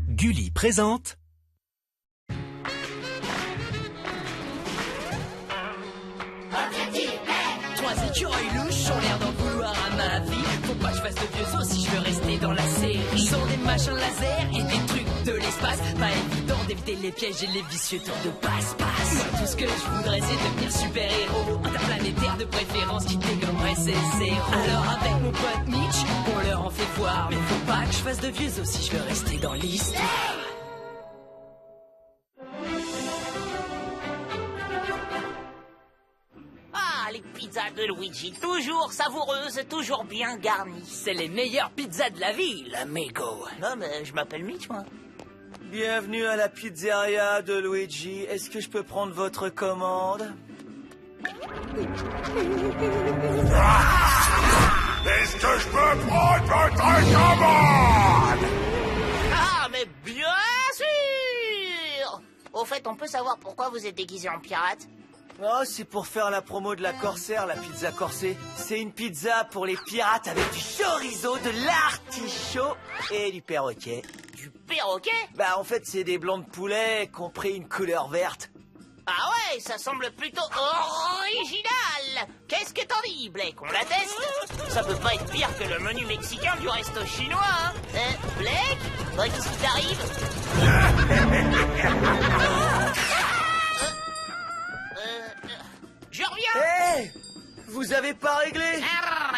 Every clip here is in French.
Gulli présente. Trois écureuils louches ont l'air d'en vouloir à ma vie. Faut pas que je fasse de vieux os si je veux rester dans la série. Ils ont des machins laser et des trucs de l'espace. Pas évident d'éviter les pièges et les vicieux tours de passe-passe. Moi tout ce que je voudrais c'est devenir super-héros. Interplanétaire de préférence qui dégommerait ses zéros. Alors avec mon pote Mitch, on leur en fait voir. Mais faut pas que je fasse de vieux os si je veux rester dans l'histoire. Ah, les pizzas de Luigi, toujours savoureuses, toujours bien garnies. C'est les meilleures pizzas de la ville, amigo. Non, mais je m'appelle Mitch, moi. Bienvenue à la pizzeria de Luigi. Est-ce que je peux prendre votre commande? Est-ce que je peux prendre votre commande? Ah, mais bien sûr! Au fait, on peut savoir pourquoi vous êtes déguisé en pirate? Oh, c'est pour faire la promo de la Corsair, la pizza corsée. C'est une pizza pour les pirates avec du chorizo, de l'artichaut et du perroquet. Du perroquet? Bah, en fait, c'est des blancs de poulet qui ont pris une couleur verte. Ah ouais, ça semble plutôt original. Qu'est-ce que t'en dis, Blake? On la teste? Ça peut pas être pire que le menu mexicain du resto chinois, hein? Blake? Bah, qu'est-ce qui t'arrive? Je reviens. Hé! Vous avez pas réglé?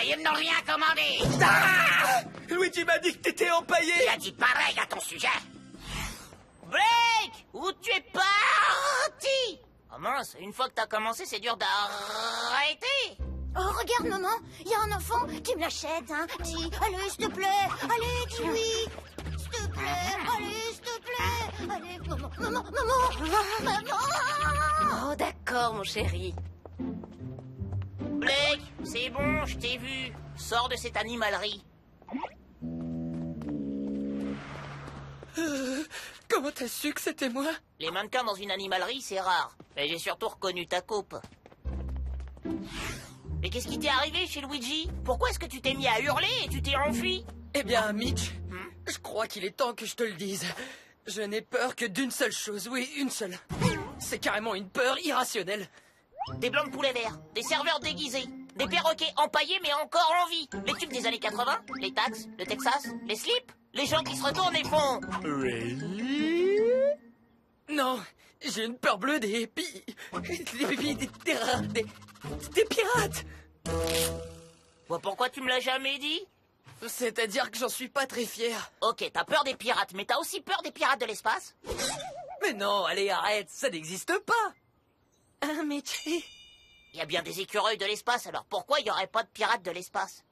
Ils n'ont rien commandé. Ah! Luigi m'a dit que t'étais empaillé! Il a dit pareil à ton sujet. Blake! Où tu es parti? Oh mince, une fois que t'as commencé, c'est dur d'arrêter. Oh, regarde, maman, il y a un enfant qui me l'achète, hein. Dis, allez, s'il te plaît, allez, dis oui. S'il te plaît, allez, s'il te plaît. Allez, maman. Oh, d'accord, mon chéri. Blake, c'est bon, je t'ai vu. Sors de cette animalerie. Comment t'as su que c'était moi? Les mannequins dans une animalerie, c'est rare. Et j'ai surtout reconnu ta coupe. Mais qu'est-ce qui t'est arrivé chez Luigi? Pourquoi est-ce que tu t'es mis à hurler et tu t'es enfui? Eh bien, Mitch, je crois qu'il est temps que je te le dise. Je n'ai peur que d'une seule chose, oui, une seule. C'est carrément une peur irrationnelle. Des blancs de poulet verts, des serveurs déguisés, des perroquets empaillés mais encore en vie, les tubes des années 80, les taxes, le Texas, les slips, les gens qui se retournent et font... Non, j'ai une peur bleue des pirates. Bon, pourquoi tu me l'as jamais dit? C'est-à-dire que j'en suis pas très fier. Ok, t'as peur des pirates, mais t'as aussi peur des pirates de l'espace? Mais non, allez, arrête, ça n'existe pas. Hein, Mitch? Il y a bien des écureuils de l'espace, alors pourquoi il n'y aurait pas de pirates de l'espace?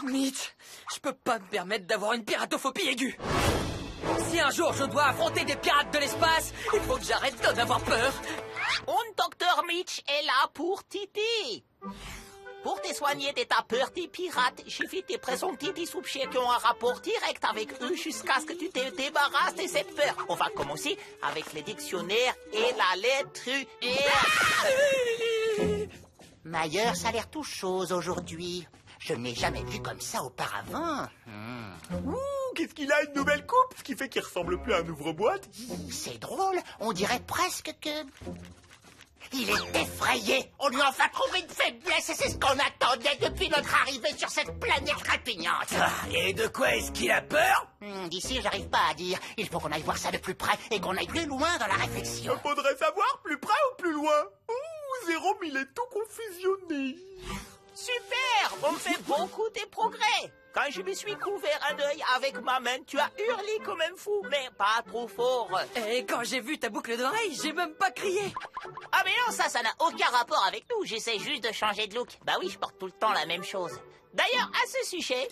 Mitch, je peux pas me permettre d'avoir une piratophobie aiguë. Si un jour je dois affronter des pirates de l'espace, il faut que j'arrête d'en avoir peur. Un docteur Mitch est là pour t'aider. Pour te soigner de ta peur des pirates, j'ai fait te présenter des subjets qui ont un rapport direct avec eux jusqu'à ce que tu te débarrasses de cette peur. On va commencer avec le dictionnaire et la lettre R. Mailleur, ça a l'air tout chose aujourd'hui. Je ne l'ai jamais vu comme ça auparavant. Ouh, qu'est-ce qu'il a, une nouvelle coupe? Ce qui fait qu'il ressemble plus à un ouvre-boîte. C'est drôle, on dirait presque que... Il est effrayé. On lui a enfin trouvé une faiblesse et c'est ce qu'on attendait depuis notre arrivée sur cette planète répugnante. Et de quoi est-ce qu'il a peur? D'ici, j'arrive pas à dire. Il faut qu'on aille voir ça de plus près et qu'on aille plus loin dans la réflexion. Faudrait savoir plus près ou plus loin. Ouh, Jérôme, il est tout confusionné. Super, on fait beaucoup de progrès. Quand je me suis couvert un œil avec ma main, tu as hurlé comme un fou, mais pas trop fort. Et quand j'ai vu ta boucle d'oreille, j'ai même pas crié. Ah mais non, ça n'a aucun rapport avec nous. J'essaie juste de changer de look. Bah oui, je porte tout le temps la même chose. D'ailleurs, à ce sujet,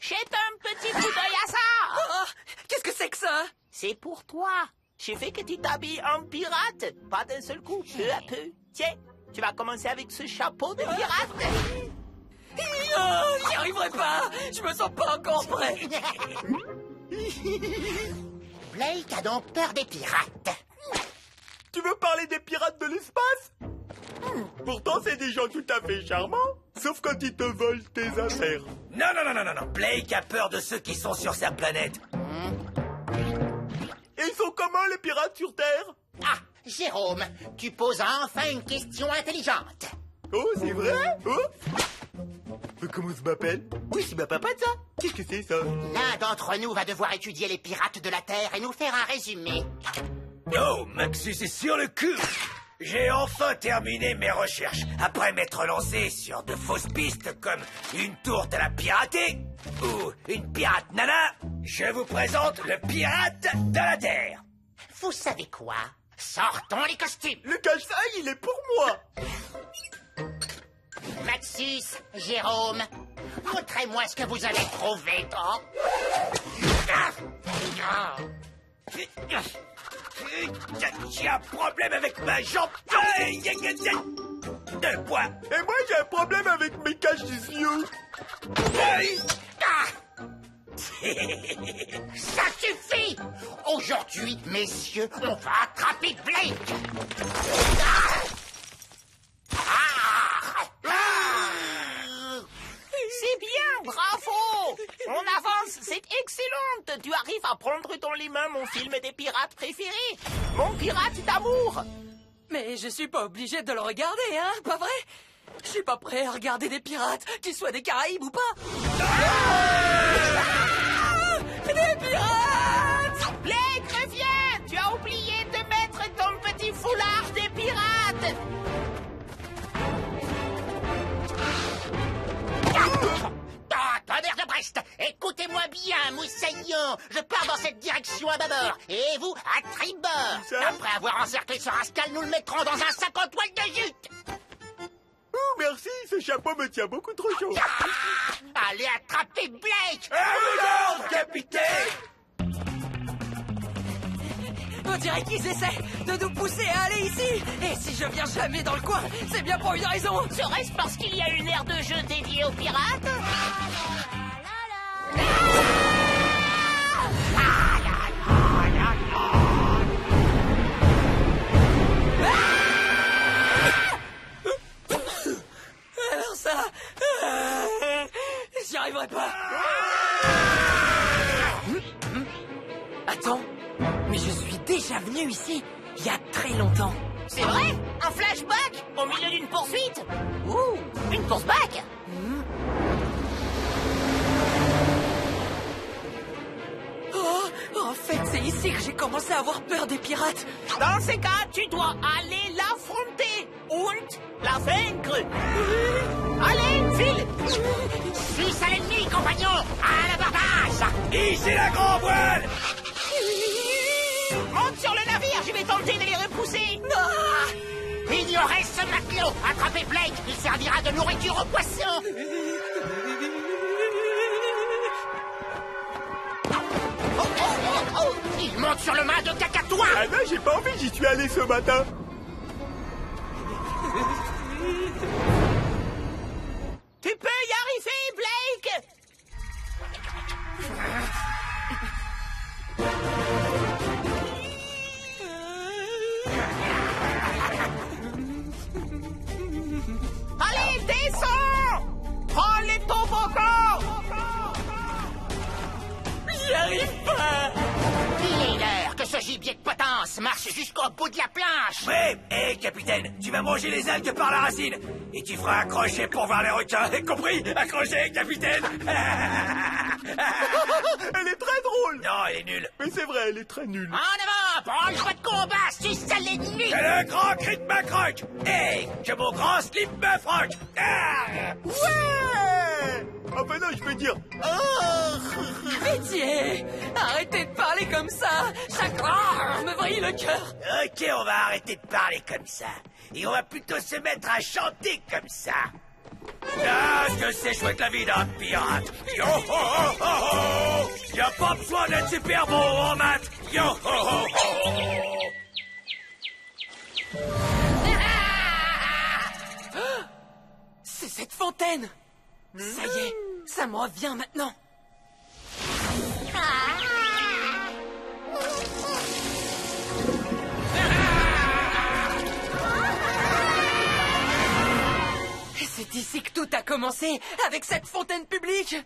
jette un petit coup d'œil à ça. Oh, qu'est-ce que c'est que ça? C'est pour toi. J'ai fait que tu t'habilles en pirate. Pas d'un seul coup, peu à peu. Tiens, tu vas commencer avec ce chapeau de pirate. Non, j'y arriverai pas. Je me sens pas encore prêt. Blake a donc peur des pirates. Tu veux parler des pirates de l'espace? Pourtant, c'est des gens tout à fait charmants. sauf quand ils te volent tes affaires. Non. Blake a peur de ceux qui sont sur sa planète. Et ils sont comment, les pirates sur Terre? Ah, Jérôme, tu poses enfin une question intelligente. Oh, c'est vrai? Oh. Comment ça m'appelle? Oui, c'est ma papa, ça. Qu'est-ce que c'est, ça? L'un d'entre nous va devoir étudier les pirates de la Terre et nous faire un résumé. Oh, Maxus est sur le coup. J'ai enfin terminé mes recherches. Après m'être lancé sur de fausses pistes comme une tourte à la piratée ou une pirate nana, je vous présente le pirate de la Terre. Vous savez quoi? Sortons les costumes. Le cache-sac, il est pour moi. Maxus, Jérôme, montrez-moi ce que vous avez trouvé. J'ai un problème avec ma jambe. Deux points. Et moi, j'ai un problème avec mes caches des yeux. Ça suffit! Aujourd'hui, messieurs, on va attraper Blake! C'est bien, bravo! On avance, c'est excellente! Tu arrives à prendre dans les mains mon film des pirates préférés! Mon pirate d'amour! Mais je suis pas obligé de le regarder, hein, pas vrai? Je suis pas prêt à regarder des pirates, qu'ils soient des Caraïbes ou pas. Des pirates! Blake, reviens! Tu as oublié de mettre ton petit foulard des pirates! Tonnerre de Brest, écoutez-moi bien, moussaillon. Je pars dans cette direction à bâbord, et vous à tribord. Après avoir encerclé ce rascal, nous le mettrons dans un sac en toile de jute. Oh, merci, ce chapeau me tient beaucoup trop chaud. Allez attraper Blake! Alors, capitaine! On dirait qu'ils essaient de nous pousser à aller ici. Et si je viens jamais dans le coin, c'est bien pour une raison. Serait-ce parce qu'il y a une aire de jeu dédiée aux pirates? Alors ça... j'y arriverai pas. Attends, mais je suis déjà venu ici il y a très longtemps. C'est vrai? Un flashback? Au milieu d'une poursuite? Ouh, une course-back? Oh, en fait, c'est ici que j'ai commencé à avoir peur des pirates. Dans ces cas, tu dois aller l'affronter und la vaincre. Allez, file! Suis à l'ennemi, compagnon! À l'abordage! Ici la grand voile! Monte sur le navire, je vais tenter de les repousser. Ignorez ce matelot! Attrapez Blake! Il servira de nourriture aux poissons! Oh! Il monte sur le mât de Cacatois! Ah non, j'ai pas envie, j'y suis allé ce matin. Tu peux y arriver, Blake! Allez, descends! Prends les toboggans! J'y arrive pas. Il est l'heure que ce gibier de potence marche jusqu'au bout de la planche! Oui, hé, capitaine, tu vas manger les algues par la racine. Et tu feras un crochet pour voir les requins. Compris? Un crochet, capitaine. Elle est très drôle. Non, elle est nulle. Mais c'est vrai, elle est très nulle. En avant! Prends le choix de combat! Suce à l'ennemi! C'est le grand cri de ma croque. Hé, que mon grand slip me froque. Ah! Ouais! Enfin non, je peux dire... Pitié, arrêtez de parler comme ça. Chaque me vrille le cœur. Ok, on va arrêter de parler comme ça. Et on va plutôt se mettre à chanter comme ça. Ah, ce que c'est chouette la vie d'un pirate. Yo ho ho ho ho. Y'a pas besoin d'être super bon en maths. Yo ho ho ho. C'est cette fontaine. Ça y est, ça me revient maintenant. C'est ici que tout a commencé, avec cette fontaine publique.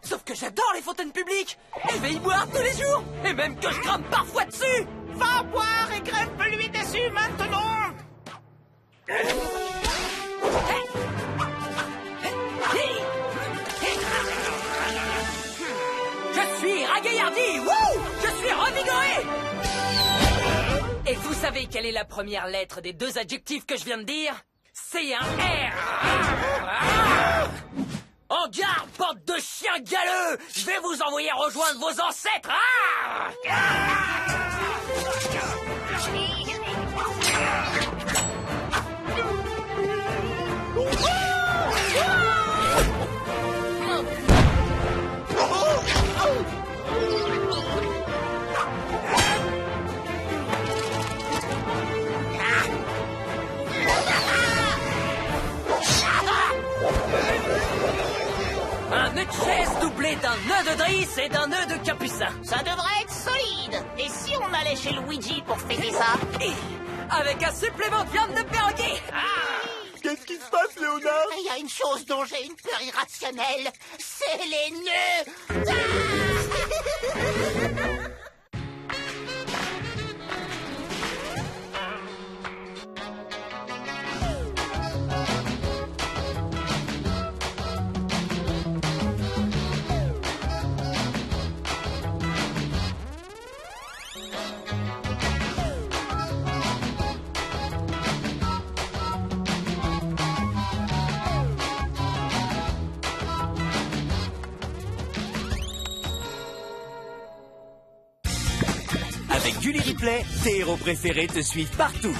Sauf que j'adore les fontaines publiques. Et je vais y boire tous les jours. Et même que je grimpe parfois dessus. Va boire et grimpe-lui dessus maintenant. Je suis ragaillardi. Wouh! Je suis revigoré. Et vous savez quelle est la première lettre des 2 adjectifs que je viens de dire? C'est un R. En garde, bande de chiens galeux! Je vais vous envoyer rejoindre vos ancêtres! Un nœud de chaise doublé d'un nœud de drisse et d'un nœud de capucin. Ça devrait être solide. Et si on allait chez Luigi pour fêter ça? Et avec un supplément de viande de perroquet. Qu'est-ce qui se passe, Léonard? Il y a une chose dont j'ai une peur irrationnelle. C'est les nœuds. Avec Gulli Replay, tes héros préférés te suivent partout.